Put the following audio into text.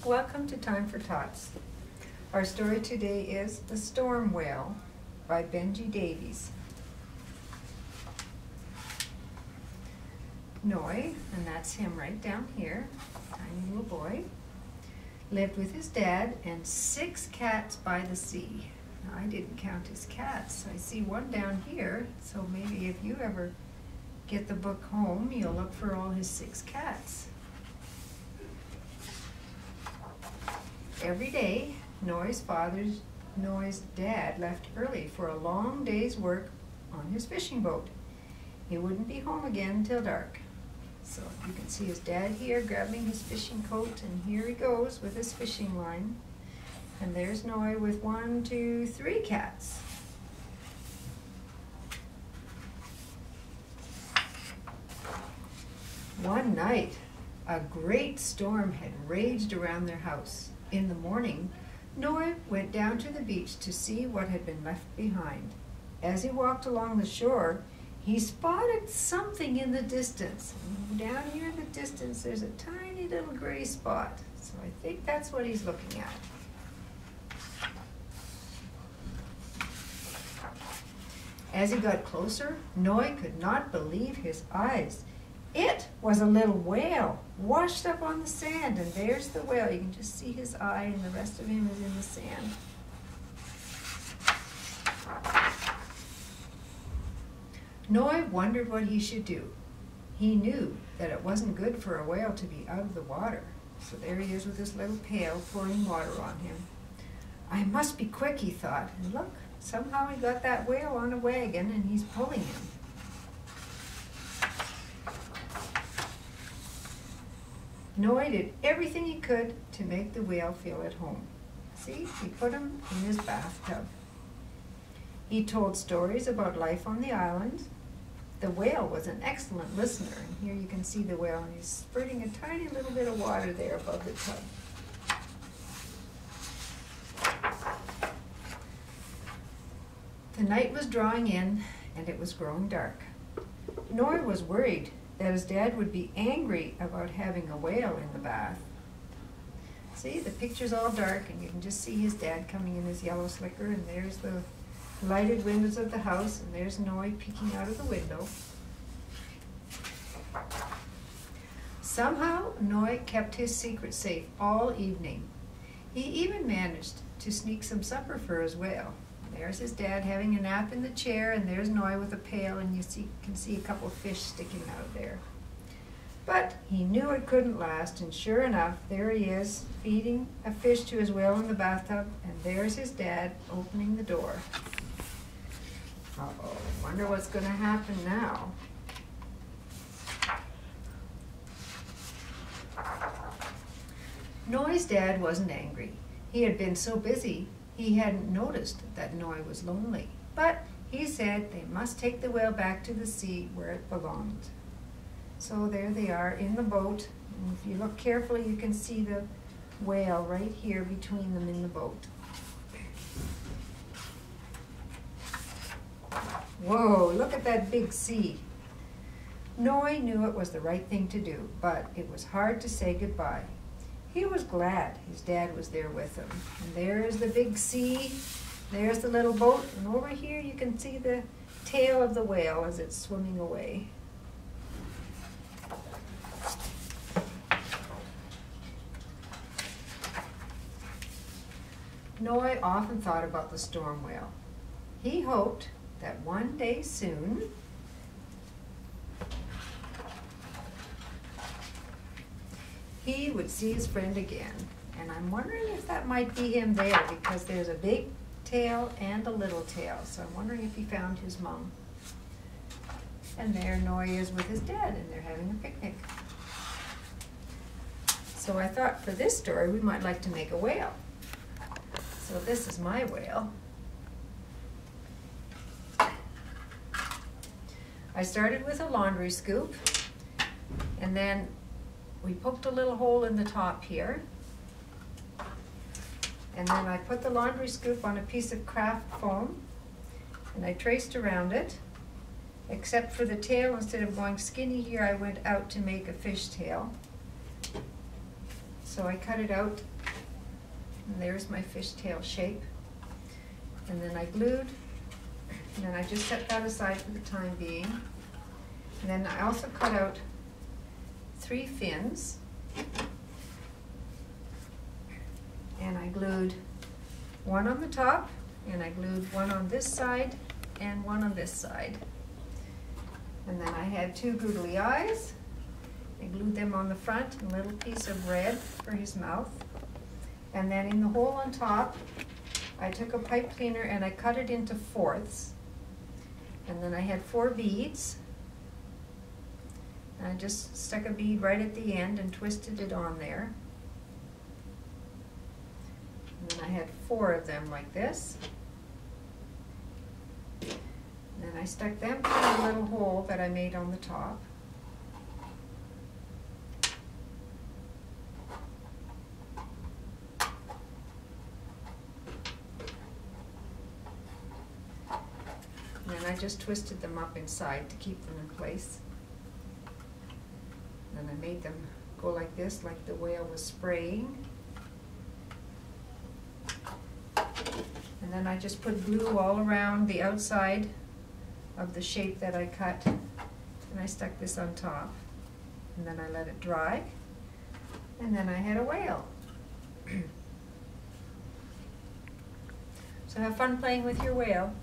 Welcome to Time for Tots. Our story today is The Storm Whale by Benji Davies. Noy, and that's him right down here, tiny little boy, lived with his dad and 6 cats by the sea. Now, I didn't count his cats. I see one down here, so maybe if you ever get the book home, you'll look for all his 6 cats. Every day, Noy's dad left early for a long day's work on his fishing boat. He wouldn't be home again until dark. So you can see his dad here grabbing his fishing coat, and here he goes with his fishing line. And there's Noy with 1, 2, 3 cats. One night, a great storm had raged around their house. In the morning, Noy went down to the beach to see what had been left behind. As he walked along the shore, he spotted something in the distance. Down here in the distance, there's a tiny little gray spot. So I think that's what he's looking at. As he got closer, Noy could not believe his eyes. It was a little whale washed up on the sand, and there's the whale. You can just see his eye, and the rest of him is in the sand. Noy wondered what he should do. He knew that it wasn't good for a whale to be out of the water. So there he is with his little pail pouring water on him. I must be quick, he thought. And look, somehow he got that whale on a wagon, and he's pulling him. Noy did everything he could to make the whale feel at home. See, he put him in his bathtub. He told stories about life on the island. The whale was an excellent listener, and here you can see the whale, and he's spurting a tiny little bit of water there above the tub. The night was drawing in, and it was growing dark. Noy was worried that his dad would be angry about having a whale in the bath. See, the picture's all dark, and you can just see his dad coming in his yellow slicker, and there's the lighted windows of the house, and there's Noy peeking out of the window. Somehow, Noy kept his secret safe all evening. He even managed to sneak some supper for his whale. There's his dad having a nap in the chair, and there's Noy with a pail, and you can see a couple of fish sticking out there. But he knew it couldn't last, and sure enough, there he is, feeding a fish to his whale in the bathtub, and there's his dad opening the door. Uh-oh, wonder what's going to happen now. Noy's dad wasn't angry. He had been so busy, he hadn't noticed that Noy was lonely. But he said they must take the whale back to the sea where it belonged. So there they are in the boat. And if you look carefully, you can see the whale right here between them in the boat. Whoa, look at that big sea. Noy knew it was the right thing to do, but it was hard to say goodbye. He was glad his dad was there with him. And there's the big sea, there's the little boat, and over here you can see the tail of the whale as it's swimming away. Noy often thought about the storm whale. He hoped that one day soon, he would see his friend again. And I'm wondering if that might be him there, because there's a big tail and a little tail. So I'm wondering if he found his mom. And there Noy is with his dad, and they're having a picnic. So I thought for this story we might like to make a whale. So this is my whale. I started with a laundry scoop, and then we poked a little hole in the top here. And then I put the laundry scoop on a piece of craft foam, and I traced around it. Except for the tail, instead of going skinny here, I went out to make a fishtail. So I cut it out, and there's my fishtail shape. And then I glued, and then I just set that aside for the time being. And then I also cut out 3 fins, and I glued 1 on the top, and I glued 1 on this side and 1 on this side. And then I had 2 googly eyes. I glued them on the front, and a little piece of red for his mouth. And then in the hole on top, I took a pipe cleaner and I cut it into 4ths. And then I had 4 beads. And I just stuck a bead right at the end and twisted it on there. And then I had 4 of them like this. And then I stuck them through a little hole that I made on the top. And then I just twisted them up inside to keep them in place. And I made them go like this, like the whale was spraying. And then I just put glue all around the outside of the shape that I cut. And I stuck this on top. And then I let it dry. And then I had a whale. So have fun playing with your whale.